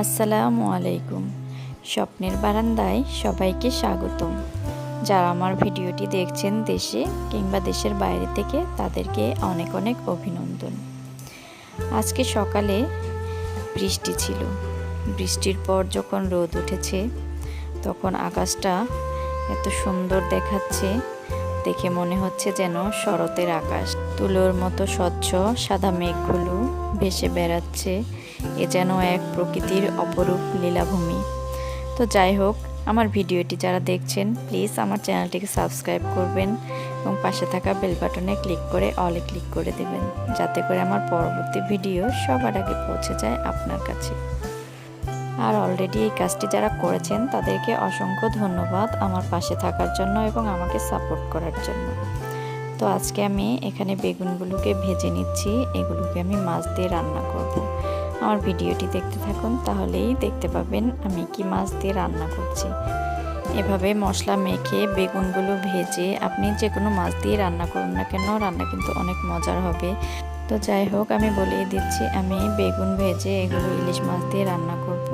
আসসালামু আলাইকুম। স্বপ্নের বারান্দায় সবাইকে স্বাগতম। যারা আমার ভিডিওটি দেখছেন দেশে কিংবা দেশের বাইরে থেকে, তাদেরকে অনেক অনেক অভিনন্দন। আজকে সকালে বৃষ্টি ছিল। বৃষ্টির পর যখন রোদ উঠেছে তখন আকাশটা এত সুন্দর দেখাচ্ছে, দেখে মনে হচ্ছে যেন শরতের আকাশ। তুলোর মতো স্বচ্ছ সাদা মেঘগুলো ভেসে বেড়াচ্ছে। এ যেন এক প্রকৃতির অপরূপ লীলাভূমি। তো যাই হোক, আমার ভিডিওটি যারা দেখছেন প্লিজ আমার চ্যানেলটিকে সাবস্ক্রাইব করবেন এবং পাশে থাকা বেল বাটনে ক্লিক করে অলে ক্লিক করে দেবেন, যাতে করে আমার পরবর্তী ভিডিও সবার আগে পৌঁছে যায় আপনার কাছে। আর অলরেডি এই কাজটি যারা করেছেন তাদেরকে অসংখ্য ধন্যবাদ আমার পাশে থাকার জন্য এবং আমাকে সাপোর্ট করার জন্য। তো আজকে আমি এখানে বেগুনগুলোকে ভেজে নিচ্ছি। এগুলোকে আমি মাছ দিয়ে রান্না করব। আমার ভিডিওটি দেখতে থাকুন, তাহলেই দেখতে পাবেন আমি কি মাছ দিয়ে রান্না করছি। এভাবে মশলা মেখে বেগুনগুলো ভেজে আপনি যে কোনো মাছ দিয়ে রান্না করুন না কেন, রান্না কিন্তু অনেক মজার হবে। তো যাই হোক, আমি বলেই দিচ্ছি আমি বেগুন ভেজে এগুলো ইলিশ মাছ দিয়ে রান্না করব।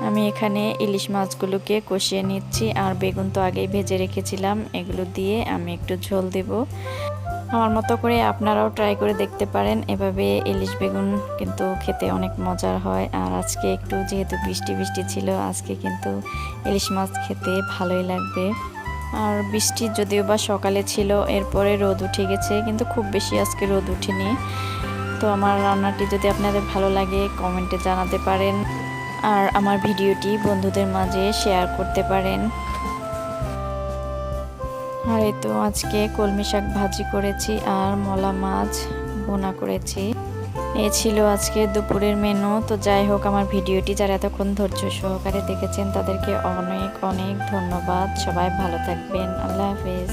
আমি এখানে ইলিশ মাছগুলোকে কষিয়ে নিচ্ছি, আর বেগুন তো আগেই ভেজে রেখেছিলাম, এগুলো দিয়ে আমি একটু ঝোল দেব। আমার মতো করে আপনারাও ট্রাই করে দেখতে পারেন। এভাবে ইলিশ বেগুন কিন্তু খেতে অনেক মজার হয়। আর আজকে একটু যেহেতু বৃষ্টি বৃষ্টি ছিল, আজকে কিন্তু ইলিশ মাছ খেতে ভালোই লাগবে। আর বৃষ্টি যদিও বা সকালে ছিল, এরপরে রোদ উঠে গেছে, কিন্তু খুব বেশি আজকে রোদ উঠেনি। তো আমার রান্নাটি যদি আপনাদের ভালো লাগে কমেন্টে জানাতে পারেন, আর আমার ভিডিওটি বন্ধুদের মাঝে শেয়ার করতে পারেন। আর এই তো আজকে কলমি শাক ভাজি করেছি আর মলা মাছ ভুনা করেছি। এই ছিল আজকে দুপুরের মেনু। তো যাই হোক, আমার ভিডিওটি যারা এতক্ষণ ধৈর্য সহকারে দেখেছেন তাদেরকে অনেক অনেক ধন্যবাদ। সবাই ভালো থাকবেন। আল্লাহ হাফেজ।